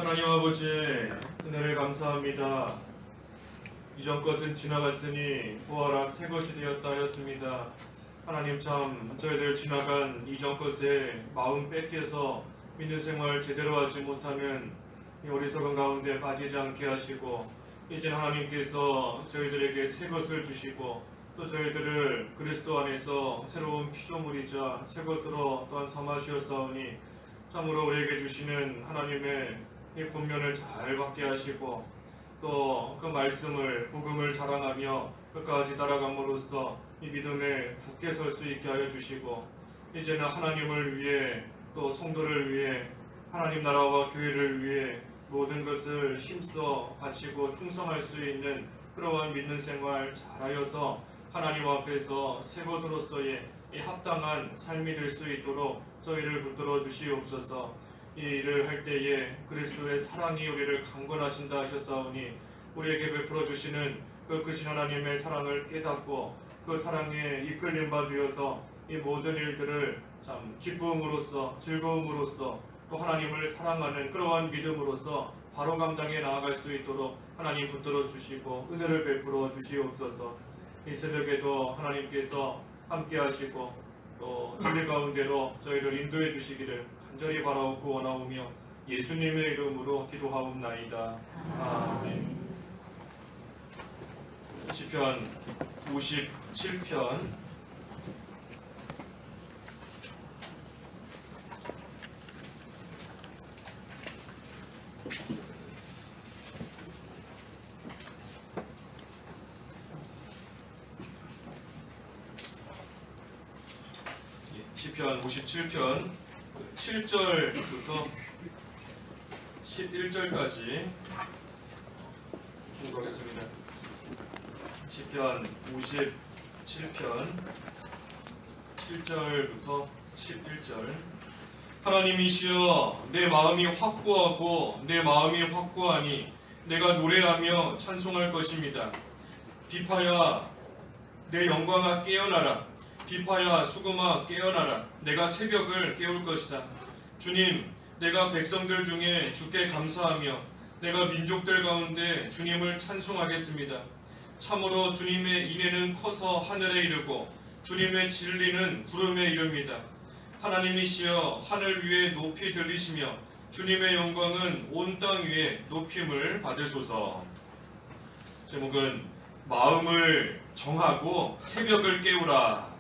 하나님 아버지, 은혜를 감사합니다. 이전 것은 지나갔으니 보아라 새 것이 되었다 하였습니다. 하나님, 참 저희들 지나간 이전 것에 마음 뺏겨서 믿는 생활 제대로 하지 못하는 이 어리석은 가운데 빠지지 않게 하시고, 이제 하나님께서 저희들에게 새 것을 주시고 또 저희들을 그리스도 안에서 새로운 피조물이자 새 것으로 또한 삼으시었사오니, 참으로 우리에게 주시는 하나님의 이 권면을 잘 받게 하시고 또 그 말씀을 복음을 자랑하며 끝까지 따라감으로써 이 믿음에 굳게 설 수 있게 하여 주시고, 이제는 하나님을 위해 또 성도를 위해 하나님 나라와 교회를 위해 모든 것을 힘써 바치고 충성할 수 있는 그러한 믿는 생활 잘하여서 하나님 앞에서 새 것으로서의 이 합당한 삶이 될 수 있도록 저희를 붙들어 주시옵소서. 이 일을 할 때에 그리스도의 사랑이 우리를 강권하신다 하셨사오니, 우리에게 베풀어 주시는 그 크신 하나님의 사랑을 깨닫고 그 사랑에 이끌림 바 되어서 이 모든 일들을 참 기쁨으로써 즐거움으로써 또 하나님을 사랑하는 그러한 믿음으로써 바로 감당해 나아갈 수 있도록 하나님 붙들어 주시고 은혜를 베풀어 주시옵소서. 이 새벽에도 하나님께서 함께 하시고 또 진리 가운데로 저희를 인도해 주시기를 간절히 바라옵고 원하오며 예수님의 이름으로 기도하옵나이다. 아멘. 시편 57편 시편 57편 7절부터 11절까지 공부하겠습니다. 시편 57편 7절부터 11절. 하나님이시여, 내 마음이 확고하고 내 마음이 확고하니 내가 노래하며 찬송할 것입니다. 비파야 내 영광아 깨어나라. 비파야 수금아 깨어나라. 내가 새벽을 깨울 것이다. 주님, 내가 백성들 중에 주께 감사하며 내가 민족들 가운데 주님을 찬송하겠습니다. 참으로 주님의 인애는 커서 하늘에 이르고 주님의 진리는 구름에 이릅니다. 하나님이시여, 하늘 위에 높이 들리시며 주님의 영광은 온 땅 위에 높임을 받으소서. 제목은 마음을 정하고 새벽을 깨우라.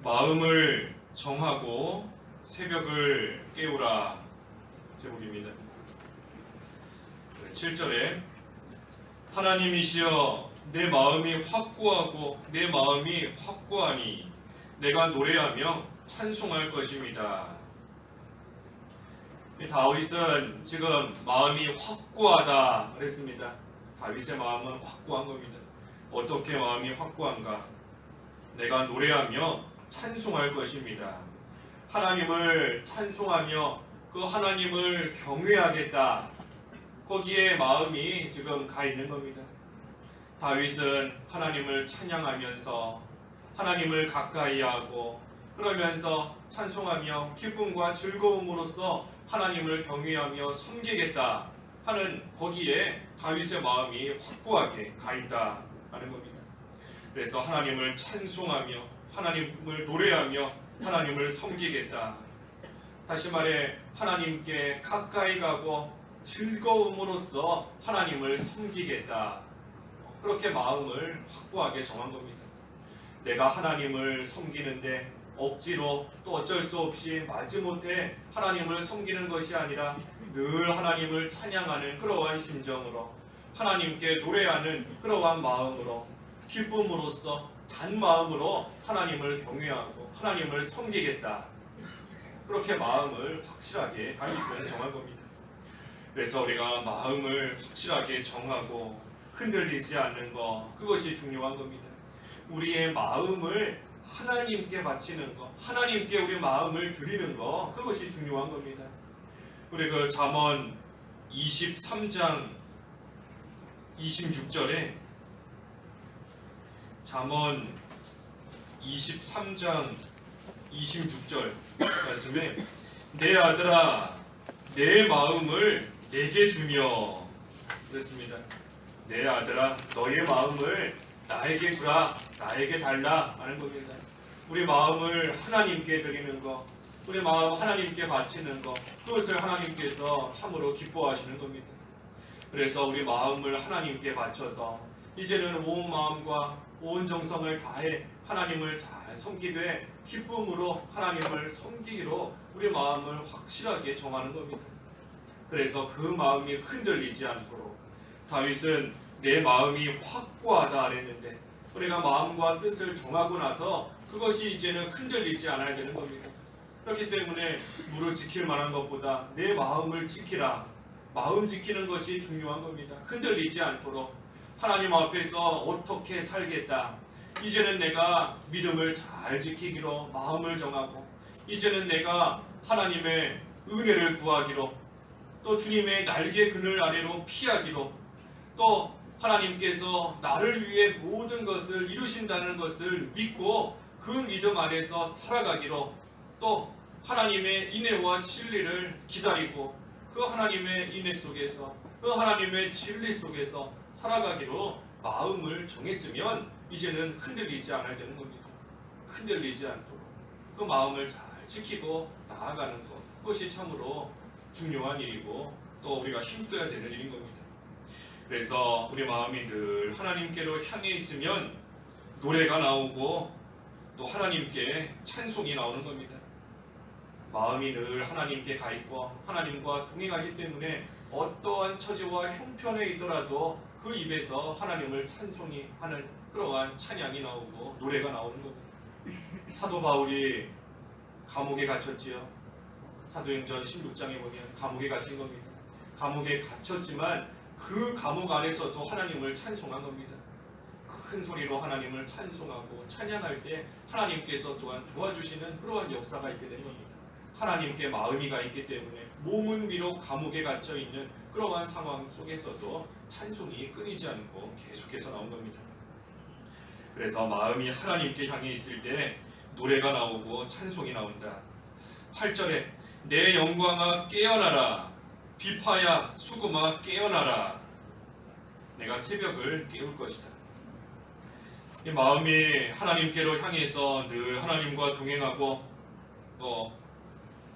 마음을 정하고 새벽을 깨우라 제목입니다. 7절에 하나님이시여, 내 마음이 확고하고 내 마음이 확고하니 내가 노래하며 찬송할 것입니다. 다윗은 지금 마음이 확고하다 그랬습니다. 다윗의 마음은 확고한 겁니다. 어떻게 마음이 확고한가? 내가 노래하며 찬송할 것입니다. 하나님을 찬송하며 그 하나님을 경외하겠다. 거기에 마음이 지금 가 있는 겁니다. 다윗은 하나님을 찬양하면서 하나님을 가까이 하고 그러면서 찬송하며 기쁨과 즐거움으로써 하나님을 경외하며 섬기겠다 하는 거기에 다윗의 마음이 확고하게 가 있다 하는 겁니다. 그래서 하나님을 찬송하며 하나님을 노래하며 하나님을 섬기겠다. 다시 말해 하나님께 가까이 가고 즐거움으로써 하나님을 섬기겠다. 그렇게 마음을 확고하게 정한 겁니다. 내가 하나님을 섬기는데 억지로 또 어쩔 수 없이 마지못해 하나님을 섬기는 것이 아니라 늘 하나님을 찬양하는 그러한 심정으로 하나님께 노래하는 그러한 마음으로 기쁨으로써 단 마음으로 하나님을 경외하고 하나님을 섬기겠다. 그렇게 마음을 확실하게 다윗은 정한 겁니다. 그래서 우리가 마음을 확실하게 정하고 흔들리지 않는 것, 그것이 중요한 겁니다. 우리의 마음을 하나님께 바치는 것, 하나님께 우리 마음을 드리는 것, 그것이 중요한 겁니다. 우리 그 잠언 23장 26절에 잠언 23장 26절 말씀에 내 아들아 내 마음을 내게 주며 그랬습니다. 내 아들아 너의 마음을 나에게 주라, 나에게 달라 하는 겁니다. 우리 마음을 하나님께 드리는 것, 우리 마음 하나님께 바치는 것, 그것을 하나님께서 참으로 기뻐하시는 겁니다. 그래서 우리 마음을 하나님께 바쳐서 이제는 온 마음과 온 정성을 다해 하나님을 잘 섬기되 기쁨으로 하나님을 섬기기로 우리 마음을 확실하게 정하는 겁니다. 그래서 그 마음이 흔들리지 않도록 다윗은 내 마음이 확고하다 그랬는데 우리가 마음과 뜻을 정하고 나서 그것이 이제는 흔들리지 않아야 되는 겁니다. 그렇기 때문에 무릇 지킬 만한 것보다 내 마음을 지키라. 마음 지키는 것이 중요한 겁니다. 흔들리지 않도록 하나님 앞에서 어떻게 살겠다. 이제는 내가 믿음을 잘 지키기로 마음을 정하고 이제는 내가 하나님의 은혜를 구하기로 또 주님의 날개 그늘 아래로 피하기로 또 하나님께서 나를 위해 모든 것을 이루신다는 것을 믿고 그 믿음 안에서 살아가기로 또 하나님의 인애와 진리를 기다리고 그 하나님의 인애 속에서 그 하나님의 진리 속에서 살아가기로 마음을 정했으면 이제는 흔들리지 않아야 되는 겁니다. 흔들리지 않도록 그 마음을 잘 지키고 나아가는 것, 그것이 참으로 중요한 일이고 또 우리가 힘써야 되는 일인 겁니다. 그래서 우리 마음이 늘 하나님께로 향해 있으면 노래가 나오고 또 하나님께 찬송이 나오는 겁니다. 마음이 늘 하나님께 가 있고 하나님과 동행하기 때문에 어떠한 처지와 형편에 있더라도 그 입에서 하나님을 찬송이 하는 그러한 찬양이 나오고 노래가 나오는 겁니다. 사도 바울이 감옥에 갇혔지요. 사도행전 16장에 보면 감옥에 갇힌 겁니다. 감옥에 갇혔지만 그 감옥 안에서도 하나님을 찬송한 겁니다. 큰 소리로 하나님을 찬송하고 찬양할 때 하나님께서 또한 도와주시는 그러한 역사가 있게 되는 겁니다. 하나님께 마음이 가 있기 때문에 몸은 비록 감옥에 갇혀 있는 그러한 상황 속에서도 찬송이 끊이지 않고 계속해서 나온 겁니다. 그래서 마음이 하나님께 향해 있을 때 노래가 나오고 찬송이 나온다. 8절에 내 영광아 깨어나라, 비파야 수금아 깨어나라, 내가 새벽을 깨울 것이다. 이 마음이 하나님께로 향해서 늘 하나님과 동행하고 또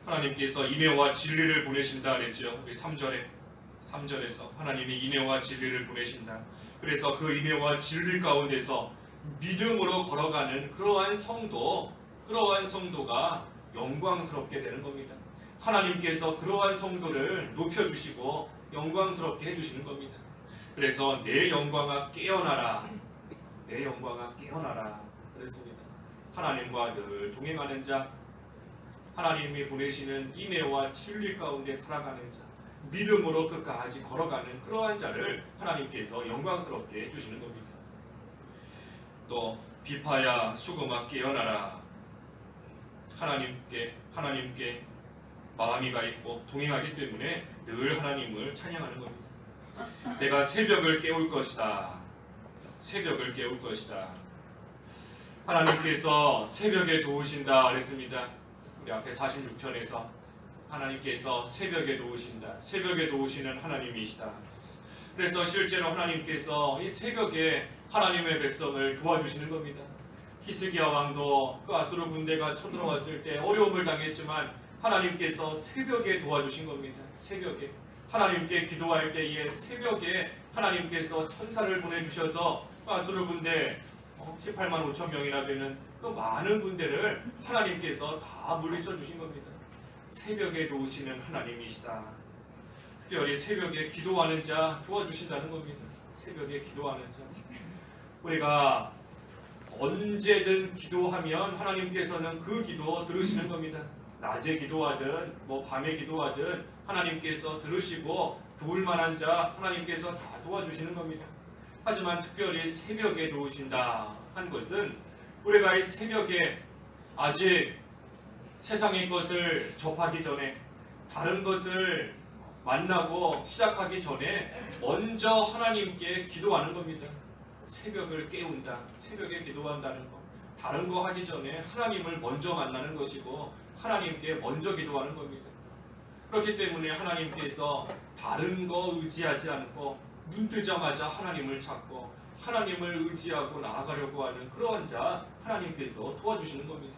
하나님께서 인애와 진리를 보내신다 그랬죠. 우리 3절에서 하나님이 인애와 진리를 보내신다. 그래서 그 인애와 진리 가운데서 믿음으로 걸어가는 그러한 성도가 영광스럽게 되는 겁니다. 하나님께서 그러한 성도를 높여주시고 영광스럽게 해주시는 겁니다. 그래서 내 영광아 깨어나라, 내 영광아 깨어나라 그랬습니다. 하나님과 늘 동행하는 자, 하나님이 보내시는 인애와 진리 가운데 살아가는 자, 믿음으로 끝까지 걸어가는 그러한 자를 하나님께서 영광스럽게 해주시는 겁니다. 또 비파야 수금아 깨어나라, 하나님께 마음이 가 있고 동행하기 때문에 늘 하나님을 찬양하는 겁니다. 내가 새벽을 깨울 것이다, 새벽을 깨울 것이다. 하나님께서 새벽에 도우신다 그랬습니다. 우리 앞에 46편에서 하나님께서 새벽에 도우신다, 새벽에 도우시는 하나님이시다. 그래서 실제로 하나님께서 이 새벽에 하나님의 백성을 도와주시는 겁니다. 히스기야 왕도 그 아수르 군대가 쳐들어왔을 때 어려움을 당했지만 하나님께서 새벽에 도와주신 겁니다. 새벽에 하나님께 기도할 때에 새벽에 하나님께서 천사를 보내주셔서 아수르 군대 18만 5천 명이나 되는 그 많은 군대를 하나님께서 다 물리쳐 주신 겁니다. 새벽에 도우시는 하나님이시다. 특별히 새벽에 기도하는 자 도와주신다는 겁니다. 새벽에 기도하는 자, 우리가 언제든 기도하면 하나님께서는 그 기도 들으시는 겁니다. 낮에 기도하든 밤에 기도하든 하나님께서 들으시고 도울 만한 자 하나님께서 다 도와주시는 겁니다. 하지만 특별히 새벽에 도우신다 한 것은 우리가 이 새벽에 아직 세상의 것을 접하기 전에, 다른 것을 만나고 시작하기 전에 먼저 하나님께 기도하는 겁니다. 새벽을 깨운다, 새벽에 기도한다는 것, 다른 거 하기 전에 하나님을 먼저 만나는 것이고 하나님께 먼저 기도하는 겁니다. 그렇기 때문에 하나님께서 다른 거 의지하지 않고 눈 뜨자마자 하나님을 찾고 하나님을 의지하고 나아가려고 하는 그러한 자 하나님께서 도와주시는 겁니다.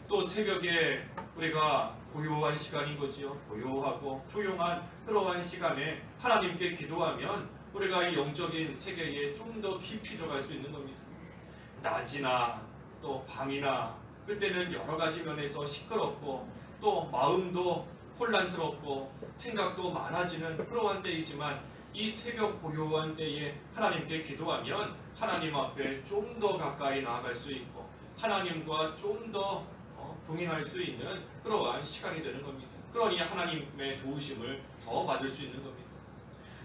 또 새벽에 우리가 고요한 시간인 거지요. 고요하고 조용한 그러한 시간에 하나님께 기도하면 우리가 이 영적인 세계에 좀 더 깊이 들어갈 수 있는 겁니다. 낮이나 또 밤이나 그때는 여러 가지 면에서 시끄럽고 또 마음도 혼란스럽고 생각도 많아지는 그러한 때이지만 이 새벽 고요한 때에 하나님께 기도하면 하나님 앞에 좀 더 가까이 나아갈 수 있고 하나님과 좀 더 동행할 수 있는 그러한 시간이 되는 겁니다. 그러니 하나님의 도우심을 더 받을 수 있는 겁니다.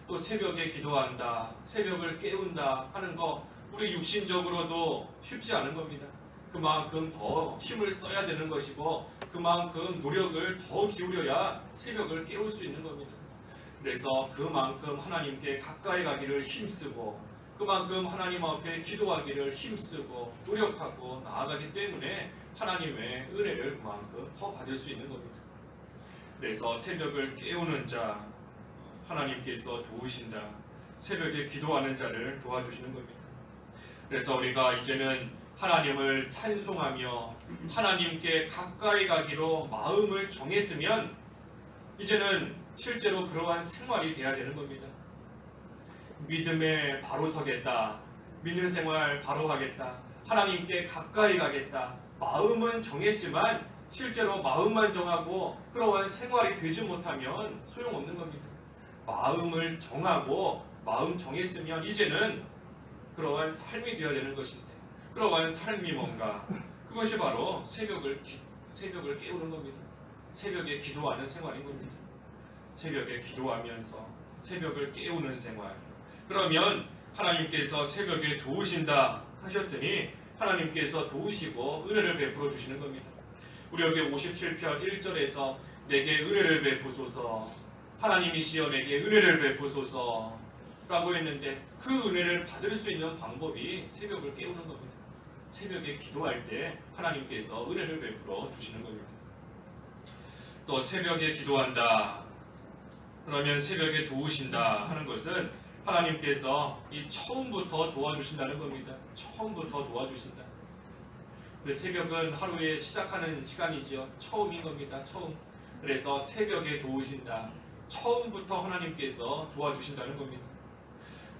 또 새벽에 기도한다, 새벽을 깨운다 하는 거 우리 육신적으로도 쉽지 않은 겁니다. 그만큼 더 힘을 써야 되는 것이고 그만큼 노력을 더 기울여야 새벽을 깨울 수 있는 겁니다. 그래서 그만큼 하나님께 가까이 가기를 힘쓰고 그만큼 하나님 앞에 기도하기를 힘쓰고 노력하고 나아가기 때문에 하나님의 은혜를 그만큼 더 받을 수 있는 겁니다. 그래서 새벽을 깨우는 자 하나님께서 도우신다. 새벽에 기도하는 자를 도와주시는 겁니다. 그래서 우리가 이제는 하나님을 찬송하며 하나님께 가까이 가기로 마음을 정했으면 이제는 실제로 그러한 생활이 돼야 되는 겁니다. 믿음에 바로 서겠다. 믿는 생활 바로 하겠다. 하나님께 가까이 가겠다. 마음은 정했지만 실제로 마음만 정하고 그러한 생활이 되지 못하면 소용없는 겁니다. 마음을 정하고 마음 정했으면 이제는 그러한 삶이 되어야 되는 것인데 그러한 삶이 뭔가? 그것이 바로 새벽을 깨우는 겁니다. 새벽에 기도하는 생활인 겁니다. 새벽에 기도하면서 새벽을 깨우는 생활. 그러면 하나님께서 새벽에 도우신다 하셨으니 하나님께서 도우시고 은혜를 베풀어 주시는 겁니다. 우리 여기 57편 1절에서 내게 은혜를 베푸소서 하나님이시여 내게 은혜를 베푸소서 라고 했는데 그 은혜를 받을 수 있는 방법이 새벽을 깨우는 겁니다. 새벽에 기도할 때 하나님께서 은혜를 베풀어 주시는 겁니다. 또 새벽에 기도한다 그러면 새벽에 도우신다 하는 것은 하나님께서 이 처음부터 도와주신다는 겁니다. 처음부터 도와주신다. 새벽은 하루에 시작하는 시간이지요. 처음인 겁니다. 처음. 그래서 새벽에 도우신다. 처음부터 하나님께서 도와주신다는 겁니다.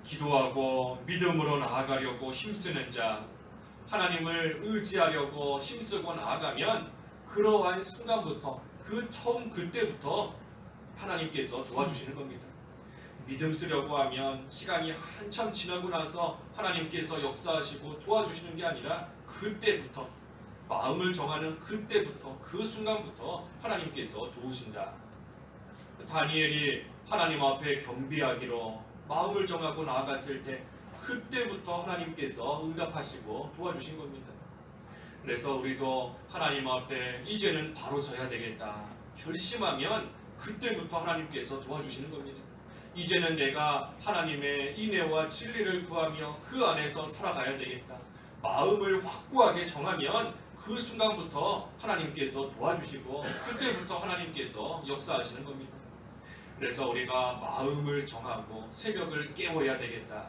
기도하고 믿음으로 나아가려고 힘쓰는 자, 하나님을 의지하려고 힘쓰고 나아가면 그러한 순간부터 그 처음 그때부터 하나님께서 도와주시는 겁니다. 믿음 쓰려고 하면 시간이 한참 지나고 나서 하나님께서 역사하시고 도와주시는 게 아니라 그때부터 마음을 정하는 그때부터 그 순간부터 하나님께서 도우신다. 다니엘이 하나님 앞에 겸비하기로 마음을 정하고 나아갔을 때 그때부터 하나님께서 응답하시고 도와주신 겁니다. 그래서 우리도 하나님 앞에 이제는 바로 서야 되겠다 결심하면 그때부터 하나님께서 도와주시는 겁니다. 이제는 내가 하나님의 인애와 진리를 구하며 그 안에서 살아가야 되겠다. 마음을 확고하게 정하면 그 순간부터 하나님께서 도와주시고 그때부터 하나님께서 역사하시는 겁니다. 그래서 우리가 마음을 정하고 새벽을 깨워야 되겠다.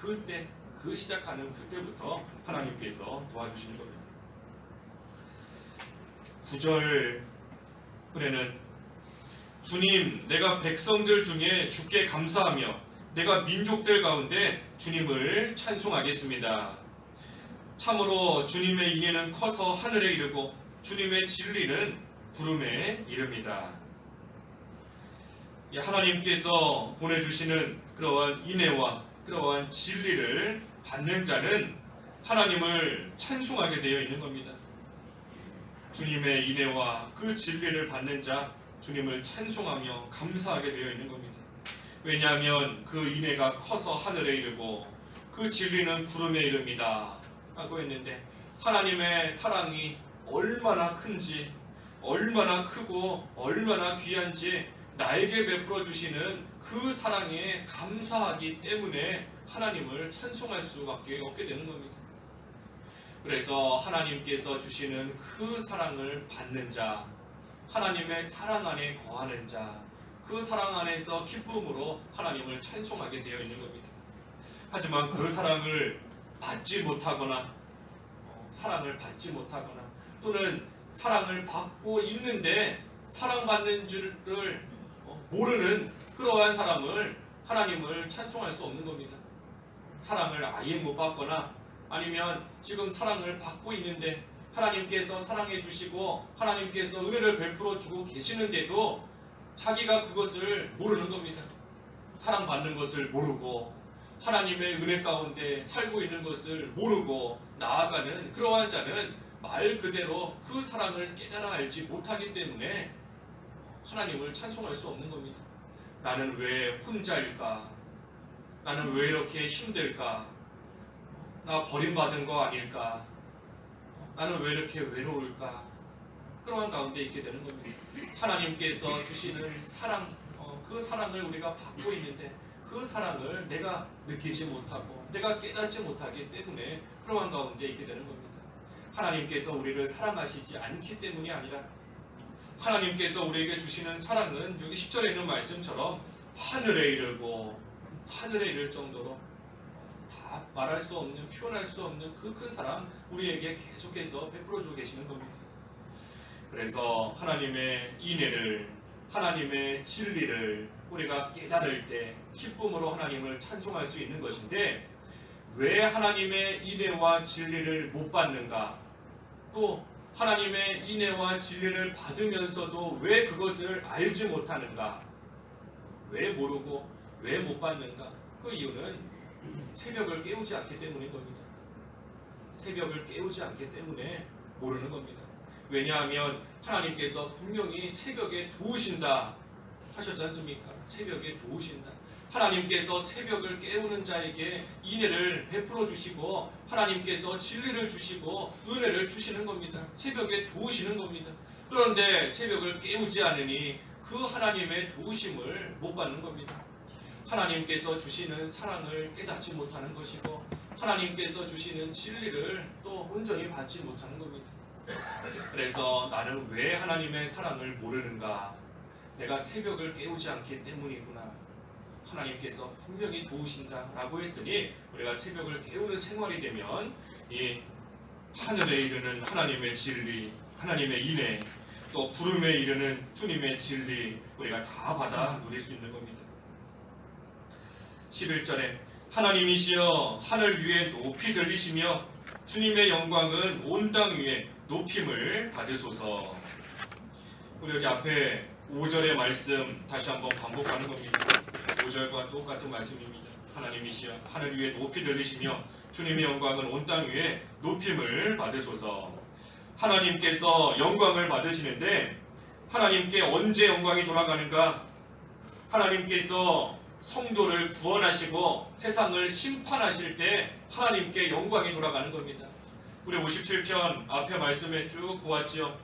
그때 그 시작하는 그때부터 하나님께서 도와주시는 겁니다. 9절 그래는 주님 내가 백성들 중에 주께 감사하며 내가 민족들 가운데 주님을 찬송하겠습니다. 참으로 주님의 인애는 커서 하늘에 이르고 주님의 진리는 구름에 이릅니다. 하나님께서 보내주시는 그러한 인애와 그러한 진리를 받는 자는 하나님을 찬송하게 되어 있는 겁니다. 주님의 인애와 그 진리를 받는 자 주님을 찬송하며 감사하게 되어 있는 겁니다. 왜냐하면 그 인애가 커서 하늘에 이르고 그 진리는 구름에 이릅니다 하고 했는데 하나님의 사랑이 얼마나 큰지 얼마나 크고 얼마나 귀한지 나에게 베풀어 주시는 그 사랑에 감사하기 때문에 하나님을 찬송할 수밖에 없게 되는 겁니다. 그래서 하나님께서 주시는 그 사랑을 받는 자 하나님의 사랑 안에 거하는 자, 그 사랑 안에서 기쁨으로 하나님을 찬송하게 되어 있는 겁니다. 하지만 그 사랑을 받지 못하거나 또는 사랑을 받고 있는데 사랑받는 줄을 모르는 그러한 사람을 하나님을 찬송할 수 없는 겁니다. 사랑을 아예 못 받거나 아니면 지금 사랑을 받고 있는데 하나님께서 사랑해 주시고 하나님께서 은혜를 베풀어 주고 계시는데도 자기가 그것을 모르는 겁니다. 사랑받는 것을 모르고 하나님의 은혜 가운데 살고 있는 것을 모르고 나아가는 그러한 자는 말 그대로 그 사랑을 깨달아 알지 못하기 때문에 하나님을 찬송할 수 없는 겁니다. 나는 왜 혼자일까? 나는 왜 이렇게 힘들까? 나 버림받은 거 아닐까? 나는 왜 이렇게 외로울까? 그러한 가운데 있게 되는 겁니다. 하나님께서 주시는 사랑, 그 사랑을 우리가 받고 있는데 그 사랑을 내가 느끼지 못하고 내가 깨닫지 못하기 때문에 그러한 가운데 있게 되는 겁니다. 하나님께서 우리를 사랑하시지 않기 때문이 아니라 하나님께서 우리에게 주시는 사랑은 여기 10절에 있는 말씀처럼 하늘에 이르고 하늘에 이를 정도로 다 말할 수 없는, 표현할 수 없는 그 큰 사랑 우리에게 계속해서 베풀어 주고 계시는 겁니다. 그래서 하나님의 인애를, 하나님의 진리를 우리가 깨달을 때 기쁨으로 하나님을 찬송할 수 있는 것인데, 왜 하나님의 인애와 진리를 못 받는가? 또 하나님의 인애와 진리를 받으면서도 왜 그것을 알지 못하는가? 왜 모르고 왜 못 받는가? 그 이유는 새벽을 깨우지 않기 때문인 겁니다. 새벽을 깨우지 않기 때문에 모르는 겁니다. 왜냐하면 하나님께서 분명히 새벽에 도우신다 하셨지 않습니까? 새벽에 도우신다. 하나님께서 새벽을 깨우는 자에게 인애를 베풀어 주시고 하나님께서 진리를 주시고 은혜를 주시는 겁니다. 새벽에 도우시는 겁니다. 그런데 새벽을 깨우지 않으니 그 하나님의 도우심을 못 받는 겁니다. 하나님께서 주시는 사랑을 깨닫지 못하는 것이고 하나님께서 주시는 진리를 또 온전히 받지 못하는 겁니다. 그래서 나는 왜 하나님의 사랑을 모르는가? 내가 새벽을 깨우지 않기 때문이구나. 하나님께서 분명히 도우신다라고 했으니 우리가 새벽을 깨우는 생활이 되면 이 하늘에 이르는 하나님의 진리, 하나님의 인애, 또 구름에 이르는 주님의 진리 우리가 다 받아 누릴 수 있는 겁니다. 11절에 하나님이시여 하늘 위에 높이 들리시며 주님의 영광은 온 땅 위에 높임을 받으소서. 우리 여기 앞에 5절의 말씀 다시 한번 반복하는 겁니다. 5절과 똑같은 말씀입니다. 하나님이시여 하늘 위에 높이 들리시며 주님의 영광은 온 땅 위에 높임을 받으소서. 하나님께서 영광을 받으시는데 하나님께 언제 영광이 돌아가는가? 하나님께서 성도를 구원하시고 세상을 심판하실 때 하나님께 영광이 돌아가는 겁니다. 우리 57편 앞에 말씀에 쭉 보았지요.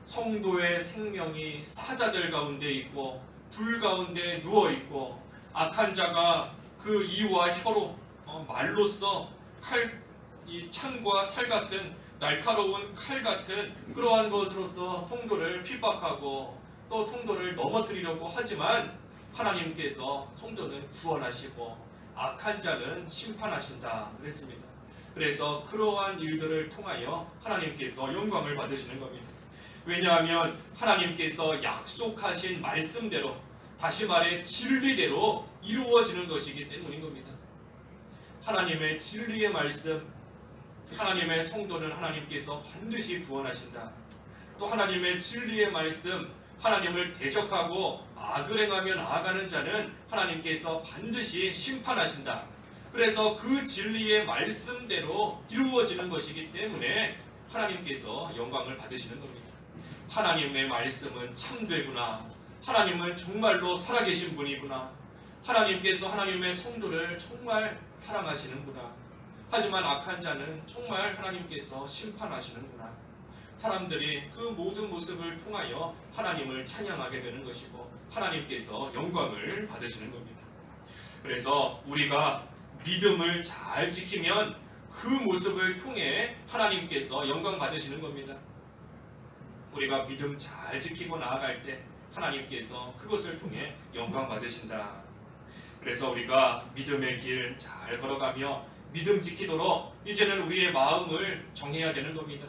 성도의 생명이 사자들 가운데 있고 불 가운데 누워 있고 악한 자가 그 이와 혀로 말로써 이 창과 살 같은 날카로운 칼 같은 그러한 것으로서 성도를 핍박하고 또 성도를 넘어뜨리려고 하지만 하나님께서 성도는 구원하시고 악한 자는 심판하신다 그랬습니다. 그래서 그러한 일들을 통하여 하나님께서 영광을 받으시는 겁니다. 왜냐하면 하나님께서 약속하신 말씀대로, 다시 말해 진리대로 이루어지는 것이기 때문인 겁니다. 하나님의 진리의 말씀, 하나님의 성도는 하나님께서 반드시 구원하신다. 또 하나님의 진리의 말씀, 하나님을 대적하고 악을 행하며 나아가는 자는 하나님께서 반드시 심판하신다. 그래서 그 진리의 말씀대로 이루어지는 것이기 때문에 하나님께서 영광을 받으시는 겁니다. 하나님의 말씀은 참되구나. 하나님은 정말로 살아계신 분이구나. 하나님께서 하나님의 성도를 정말 사랑하시는구나. 하지만 악한 자는 정말 하나님께서 심판하시는구나. 사람들이 그 모든 모습을 통하여 하나님을 찬양하게 되는 것이고 하나님께서 영광을 받으시는 겁니다. 그래서 우리가 믿음을 잘 지키면 그 모습을 통해 하나님께서 영광 받으시는 겁니다. 우리가 믿음 잘 지키고 나아갈 때 하나님께서 그것을 통해 영광 받으신다. 그래서 우리가 믿음의 길 잘 걸어가며 믿음 지키도록 이제는 우리의 마음을 정해야 되는 겁니다.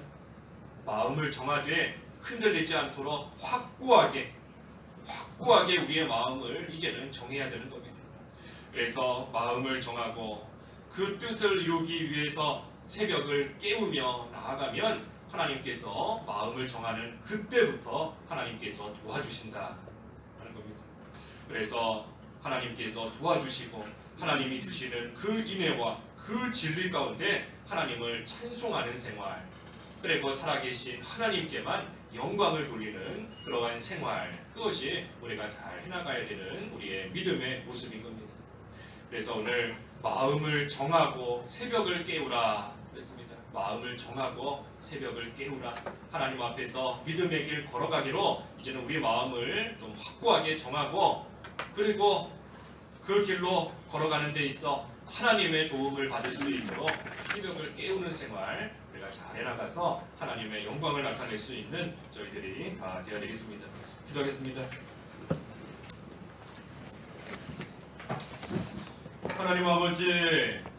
마음을 정하되 흔들리지 않도록 확고하게 우리의 마음을 이제는 정해야 되는 겁니다. 그래서 마음을 정하고 그 뜻을 이루기 위해서 새벽을 깨우며 나아가면 하나님께서 마음을 정하는 그때부터 하나님께서 도와주신다 하는 겁니다. 그래서 하나님께서 도와주시고 하나님이 주시는 그 인애와 그 진리 가운데 하나님을 찬송하는 생활, 그리고 살아계신 하나님께만 영광을 돌리는 그러한 생활, 그것이 우리가 잘 해나가야 되는 우리의 믿음의 모습인 겁니다. 그래서 오늘 마음을 정하고 새벽을 깨우라 그랬습니다. 마음을 정하고 새벽을 깨우라. 하나님 앞에서 믿음의 길 걸어가기로 이제는 우리 마음을 좀 확고하게 정하고, 그리고 그 길로 걸어가는 데 있어 하나님의 도움을 받을 수 있도록 새벽을 깨우는 생활 우리가 잘 해나가서 하나님의 영광을 나타낼 수 있는 저희들이 다 되어야 되겠습니다. 기도하겠습니다. 하나님 아버지,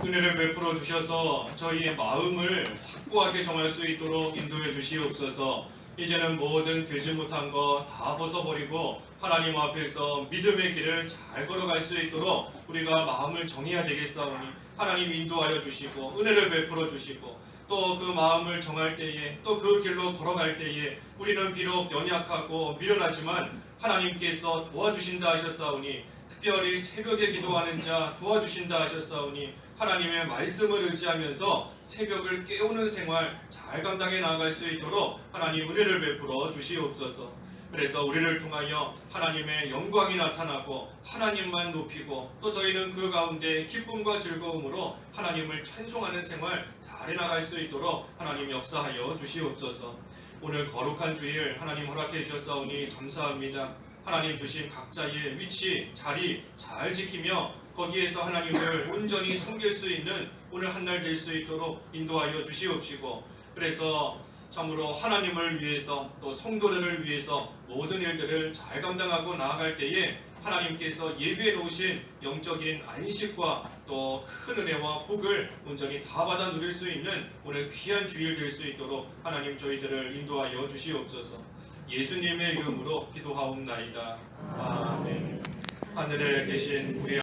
은혜를 베풀어 주셔서 저희의 마음을 확고하게 정할 수 있도록 인도해 주시옵소서. 이제는 모든 되지 못한 거 다 벗어버리고 하나님 앞에서 믿음의 길을 잘 걸어갈 수 있도록 우리가 마음을 정해야 되겠사오니 하나님 인도하여 주시고 은혜를 베풀어 주시고, 또 그 마음을 정할 때에 또 그 길로 걸어갈 때에 우리는 비록 연약하고 미련하지만 하나님께서 도와주신다 하셨사오니, 특별히 새벽에 기도하는 자 도와주신다 하셨사오니 하나님의 말씀을 의지하면서 새벽을 깨우는 생활 잘 감당해 나아갈 수 있도록 하나님 은혜를 베풀어 주시옵소서. 그래서 우리를 통하여 하나님의 영광이 나타나고 하나님만 높이고, 또 저희는 그 가운데 기쁨과 즐거움으로 하나님을 찬송하는 생활 잘 해나갈 수 있도록 하나님 역사하여 주시옵소서. 오늘 거룩한 주일 하나님 허락해 주셨사오니 감사합니다. 하나님 주신 각자의 위치, 자리 잘 지키며 거기에서 하나님을 온전히 섬길 수 있는 오늘 한날 될 수 있도록 인도하여 주시옵시고, 그래서 참으로 하나님을 위해서 또 성도들을 위해서 모든 일들을 잘 감당하고 나아갈 때에 하나님께서 예비해 놓으신 영적인 안식과 또 큰 은혜와 복을 온전히 다 받아 누릴 수 있는 오늘 귀한 주일 될 수 있도록 하나님 저희들을 인도하여 주시옵소서. 예수님의 이름으로 기도하옵나이다. 아멘. 하늘에 계신 우리